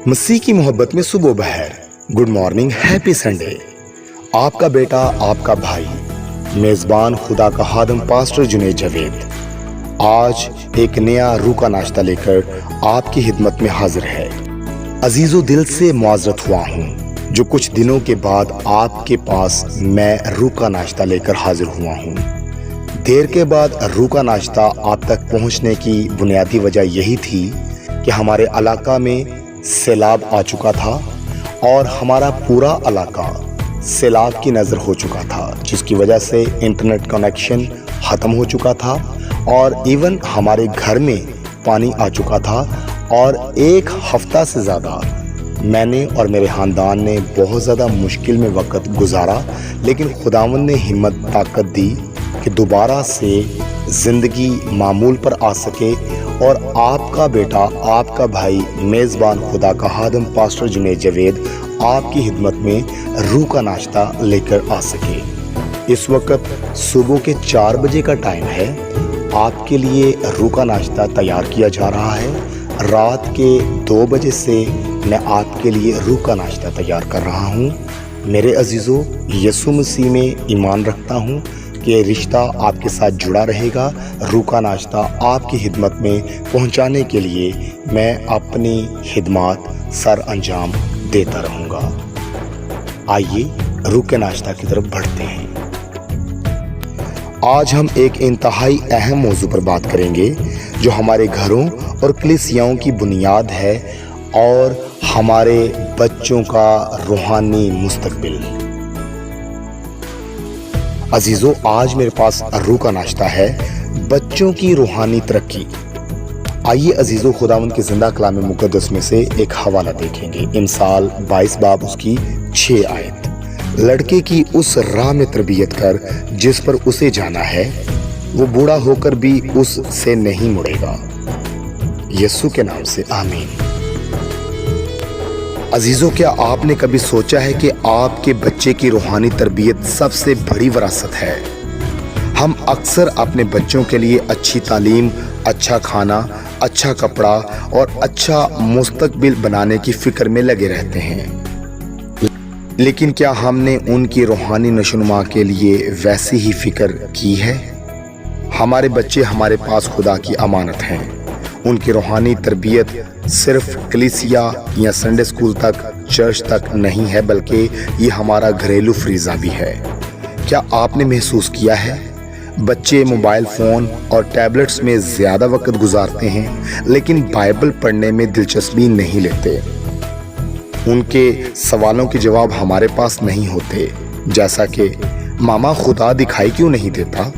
مسیح کی محبت میں صبح بہر، گڈ مارننگ، ہیپی سنڈے۔ آپ کا بیٹا، آپ کا بھائی، میزبان خدا کا خادم پاسٹر جنید جاوید آج ایک نیا روح کا ناشتہ لے کر آپ کی خدمت میں حاضر ہے۔ عزیزو، دل سے معذرت ہوا ہوں جو کچھ دنوں کے بعد آپ کے پاس میں روح کا ناشتہ لے کر حاضر ہوا ہوں۔ دیر کے بعد روح کا ناشتہ آپ تک پہنچنے کی بنیادی وجہ یہی تھی کہ ہمارے علاقہ میں سیلاب آ چکا تھا اور ہمارا پورا علاقہ سیلاب کی نظر ہو چکا تھا، جس کی وجہ سے انٹرنیٹ کنیکشن ختم ہو چکا تھا اور ایون ہمارے گھر میں پانی آ چکا تھا اور ایک ہفتہ سے زیادہ میں نے اور میرے خاندان نے بہت زیادہ مشکل میں وقت گزارا، لیکن خداوند نے ہمت طاقت دی کہ دوبارہ سے زندگی معمول پر آ سکے اور آپ کا بیٹا، آپ کا بھائی، میزبان خدا کا خادم پاسٹر جنید جاوید آپ کی خدمت میں روح کا ناشتہ لے کر آ سکے۔ اس وقت صبح کے 4 بجے کا ٹائم ہے، آپ کے لیے روح کا ناشتہ تیار کیا جا رہا ہے۔ رات کے 2 بجے سے میں آپ کے لیے روح کا ناشتہ تیار کر رہا ہوں۔ میرے عزیزو، یسوع مسیح میں ایمان رکھتا ہوں کہ رشتہ آپ کے ساتھ جڑا رہے گا۔ روح کا ناشتہ آپ کی خدمت میں پہنچانے کے لیے میں اپنی خدمات سر انجام دیتا رہوں گا۔ آئیے روح کے ناشتہ کی طرف بڑھتے ہیں۔ آج ہم ایک انتہائی اہم موضوع پر بات کریں گے جو ہمارے گھروں اور کلیسیاؤں کی بنیاد ہے اور ہمارے بچوں کا روحانی مستقبل۔ عزیزو، آج میرے پاس روح کا ناشتہ ہے، بچوں کی روحانی ترقی۔ آئیے عزیزو، خداوند کے زندہ کلام مقدس میں سے ایک حوالہ دیکھیں گے۔ امثال 22 باب اس کی 6 آیت۔ لڑکے کی اس راہ میں تربیت کر جس پر اسے جانا ہے، وہ بوڑھا ہو کر بھی اس سے نہیں مڑے گا۔ یسوع کے نام سے آمین۔ عزیزو، کیا آپ نے کبھی سوچا ہے کہ آپ کے بچے کی روحانی تربیت سب سے بڑی وراثت ہے؟ ہم اکثر اپنے بچوں کے لیے اچھی تعلیم، اچھا کھانا، اچھا کپڑا اور اچھا مستقبل بنانے کی فکر میں لگے رہتے ہیں، لیکن کیا ہم نے ان کی روحانی نشوونما کے لیے ویسی ہی فکر کی ہے؟ ہمارے بچے ہمارے پاس خدا کی امانت ہیں۔ ان کی روحانی تربیت صرف کلیسیا یا سنڈے اسکول تک، چرچ تک نہیں ہے، بلکہ یہ ہمارا گھریلو فریضہ بھی ہے۔ کیا آپ نے محسوس کیا ہے بچے موبائل فون اور ٹیبلٹس میں زیادہ وقت گزارتے ہیں لیکن بائبل پڑھنے میں دلچسپی نہیں لیتے؟ ان کے سوالوں کے جواب ہمارے پاس نہیں ہوتے، جیسا کہ ماما خدا دکھائی کیوں نہیں دیتا؟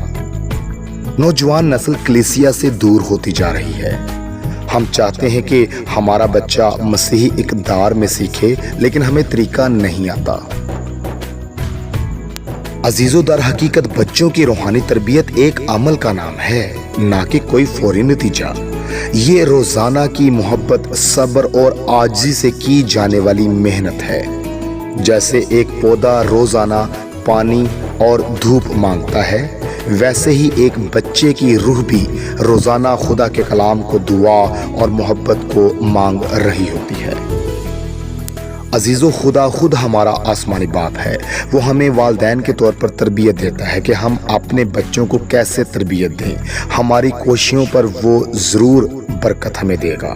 نوجوان نسل کلیسیا سے دور ہوتی جا رہی ہے۔ ہم چاہتے ہیں کہ ہمارا بچہ مسیحی اقدار میں سیکھے، لیکن ہمیں طریقہ نہیں آتا۔ عزیزو، در حقیقت بچوں کی روحانی تربیت ایک عمل کا نام ہے، نہ کہ کوئی فوری نتیجہ۔ یہ روزانہ کی محبت، صبر اور عاجزی سے کی جانے والی محنت ہے۔ جیسے ایک پودا روزانہ پانی اور دھوپ مانگتا ہے، ویسے ہی ایک بچے کی روح بھی روزانہ خدا کے کلام کو، دعا اور محبت کو مانگ رہی ہوتی ہے۔ عزیزو، خدا خود ہمارا آسمانی باپ ہے۔ وہ ہمیں والدین کے طور پر تربیت دیتا ہے کہ ہم اپنے بچوں کو کیسے تربیت دیں۔ ہماری کوششوں پر وہ ضرور برکت ہمیں دے گا۔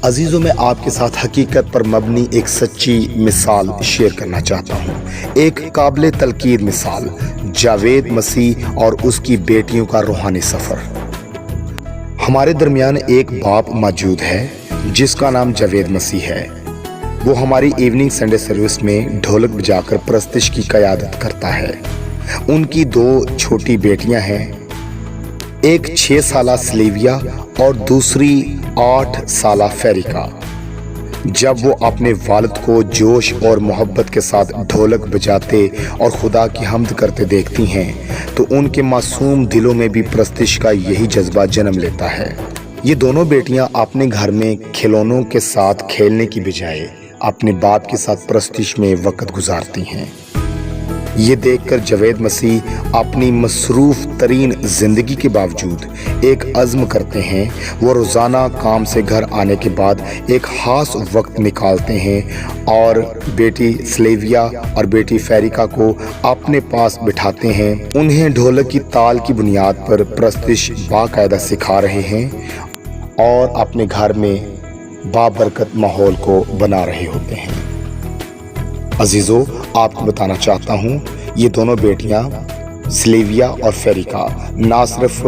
عزیزو، میں آپ کے ساتھ حقیقت پر مبنی ایک سچی مثال شیئر کرنا چاہتا ہوں، ایک قابل تلقین مثال، جاوید مسیح اور اس کی بیٹیوں کا روحانی سفر۔ ہمارے درمیان ایک باپ موجود ہے جس کا نام جاوید مسیح ہے۔ وہ ہماری ایوننگ سنڈے سروس میں ڈھولک بجا کر پرستش کی قیادت کرتا ہے۔ ان کی 2 چھوٹی بیٹیاں ہیں، ایک 6 سالہ سلیویا اور دوسری 8 سالہ فیریکا۔ جب وہ اپنے والد کو جوش اور محبت کے ساتھ ڈھولک بجاتے اور خدا کی حمد کرتے دیکھتی ہیں تو ان کے معصوم دلوں میں بھی پرستش کا یہی جذبہ جنم لیتا ہے۔ یہ دونوں بیٹیاں اپنے گھر میں کھلونوں کے ساتھ کھیلنے کی بجائے اپنے باپ کے ساتھ پرستش میں وقت گزارتی ہیں۔ یہ دیکھ کر جاوید مسیح اپنی مصروف ترین زندگی کے باوجود ایک عزم کرتے ہیں۔ وہ روزانہ کام سے گھر آنے کے بعد ایک خاص وقت نکالتے ہیں اور بیٹی سلیویا اور بیٹی فیریکا کو اپنے پاس بٹھاتے ہیں۔ انہیں ڈھولک کی تال کی بنیاد پر پرستش باقاعدہ سکھا رہے ہیں اور اپنے گھر میں بابرکت ماحول کو بنا رہے ہوتے ہیں۔ عزیزو، آپ کو بتانا چاہتا ہوں، یہ دونوں بیٹیاں سلیویا اور فیریکا نہ صرف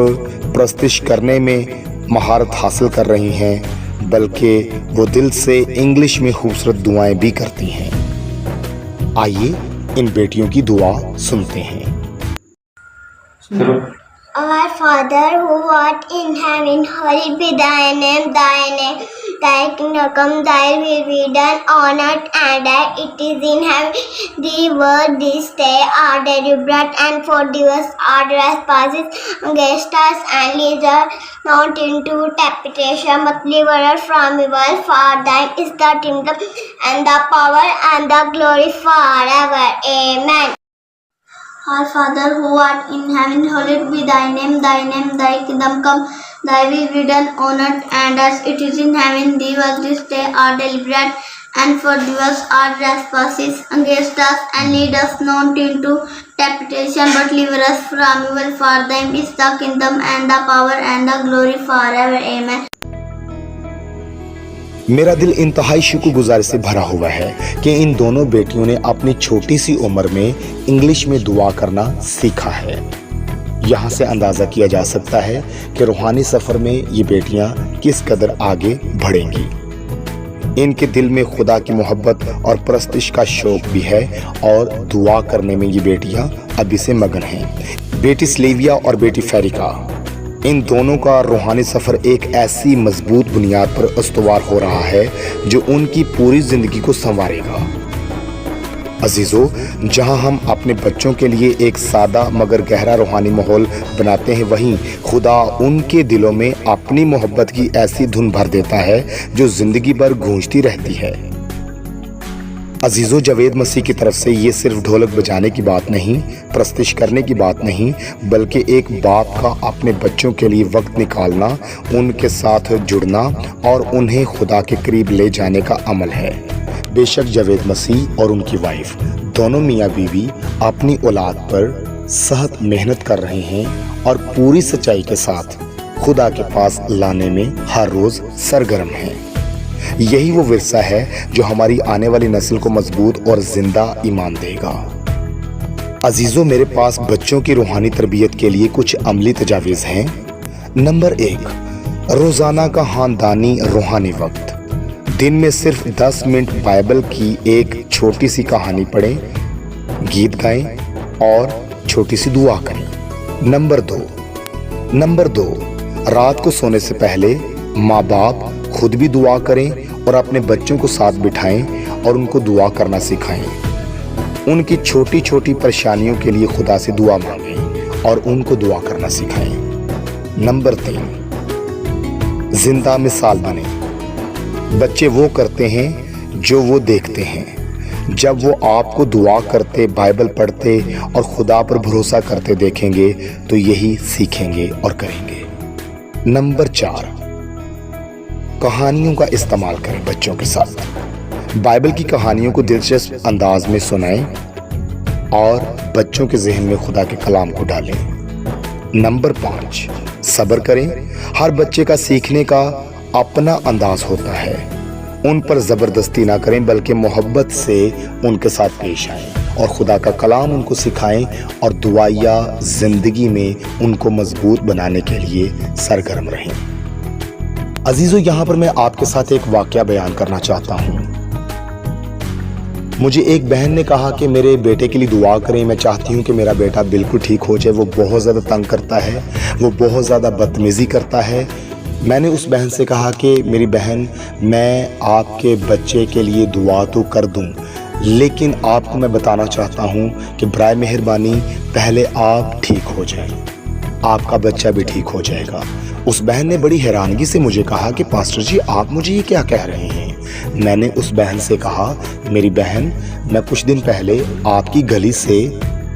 پرستش کرنے میں مہارت حاصل کر رہی ہیں بلکہ وہ دل سے انگلش میں خوبصورت دعائیں بھی کرتی ہیں۔ آئیے ان بیٹیوں کی دعا سنتے ہیں۔ Our Father who art in heaven, hallowed be thy name, thy kingdom come, thy will be done on earth and as it is in heaven. Give us this day our daily bread, and forgive us our trespasses against us, and lead us not into temptation, but deliver us from evil. For thine is the kingdom, and the power, and the glory forever. Amen. Our Father who art in heaven, hallowed be thy name, thy kingdom come, thy will be done on earth and as it is in heaven. Give us this day our daily bread, and forgive us our trespasses against us, and lead us not into temptation, but deliver us from evil. For thine is the kingdom, and the power, and the glory forever. Amen. میرا دل انتہائی شکر گزاری سے بھرا ہوا ہے کہ ان دونوں بیٹیوں نے اپنی چھوٹی سی عمر میں انگلش میں دعا کرنا سیکھا ہے۔ یہاں سے اندازہ کیا جا سکتا ہے کہ روحانی سفر میں یہ بیٹیاں کس قدر آگے بڑھیں گی۔ ان کے دل میں خدا کی محبت اور پرستش کا شوق بھی ہے اور دعا کرنے میں یہ بیٹیاں ابھی سے مگن ہیں۔ بیٹی سلیویا اور بیٹی فیریکا، ان دونوں کا روحانی سفر ایک ایسی مضبوط بنیاد پر استوار ہو رہا ہے جو ان کی پوری زندگی کو سنوارے گا۔ عزیزو، جہاں ہم اپنے بچوں کے لیے ایک سادہ مگر گہرا روحانی ماحول بناتے ہیں، وہیں خدا ان کے دلوں میں اپنی محبت کی ایسی دھن بھر دیتا ہے جو زندگی بھر گونجتی رہتی ہے۔ عزیزو، جاوید مسیح کی طرف سے یہ صرف ڈھولک بجانے کی بات نہیں، پرستش کرنے کی بات نہیں، بلکہ ایک باپ کا اپنے بچوں کے لیے وقت نکالنا، ان کے ساتھ جڑنا اور انہیں خدا کے قریب لے جانے کا عمل ہے۔ بے شک جاوید مسیح اور ان کی وائف دونوں میاں بیوی اپنی اولاد پر سخت محنت کر رہے ہیں اور پوری سچائی کے ساتھ خدا کے پاس لانے میں ہر روز سرگرم ہیں۔ یہی وہ ورثہ ہے جو ہماری آنے والی نسل کو مضبوط اور زندہ ایمان دے گا۔ عزیزو، میرے پاس بچوں کی روحانی تربیت کے لیے کچھ عملی تجاویز ہیں۔ نمبر 1، روزانہ کا خاندانی روحانی وقت۔ دن میں صرف 10 منٹ بائبل کی ایک چھوٹی سی کہانی پڑھیں، گیت گائیں اور چھوٹی سی دعا کریں۔ نمبر 2، رات کو سونے سے پہلے ماں باپ خود بھی دعا کریں اور اپنے بچوں کو ساتھ بٹھائیں اور ان کو دعا کرنا سکھائیں۔ ان کی چھوٹی چھوٹی پریشانیوں کے لیے خدا سے دعا مانگیں اور ان کو دعا کرنا سکھائیں۔ نمبر 3، زندہ مثال بنیں۔ بچے وہ کرتے ہیں جو وہ دیکھتے ہیں۔ جب وہ آپ کو دعا کرتے، بائبل پڑھتے اور خدا پر بھروسہ کرتے دیکھیں گے تو یہی سیکھیں گے اور کریں گے۔ نمبر 4، کہانیوں کا استعمال کریں بچوں کے ساتھ۔ بائبل کی کہانیوں کو دلچسپ انداز میں سنائیں اور بچوں کے ذہن میں خدا کے کلام کو ڈالیں۔ نمبر 5، صبر کریں۔ ہر بچے کا سیکھنے کا اپنا انداز ہوتا ہے۔ ان پر زبردستی نہ کریں بلکہ محبت سے ان کے ساتھ پیش آئیں اور خدا کا کلام ان کو سکھائیں اور دعائیا زندگی میں ان کو مضبوط بنانے کے لیے سرگرم رہیں۔ عزیزو، یہاں پر میں آپ کے ساتھ ایک واقعہ بیان کرنا چاہتا ہوں۔ مجھے ایک بہن نے کہا کہ میرے بیٹے کے لیے دعا کریں، میں چاہتی ہوں کہ میرا بیٹا بالکل ٹھیک ہو جائے، وہ بہت زیادہ تنگ کرتا ہے، وہ بہت زیادہ بدتمیزی کرتا ہے۔ میں نے اس بہن سے کہا کہ میری بہن، میں آپ کے بچے کے لیے دعا تو کر دوں، لیکن آپ کو میں بتانا چاہتا ہوں کہ برائے مہربانی پہلے آپ ٹھیک ہو جائیں، آپ کا بچہ بھی ٹھیک ہو جائے گا۔ اس بہن نے بڑی حیرانگی سے مجھے کہا کہ پاسٹر جی، آپ مجھے یہ کیا کہہ رہے ہیں؟ میں نے اس بہن سے کہا، میری بہن، میں کچھ دن پہلے آپ کی گلی سے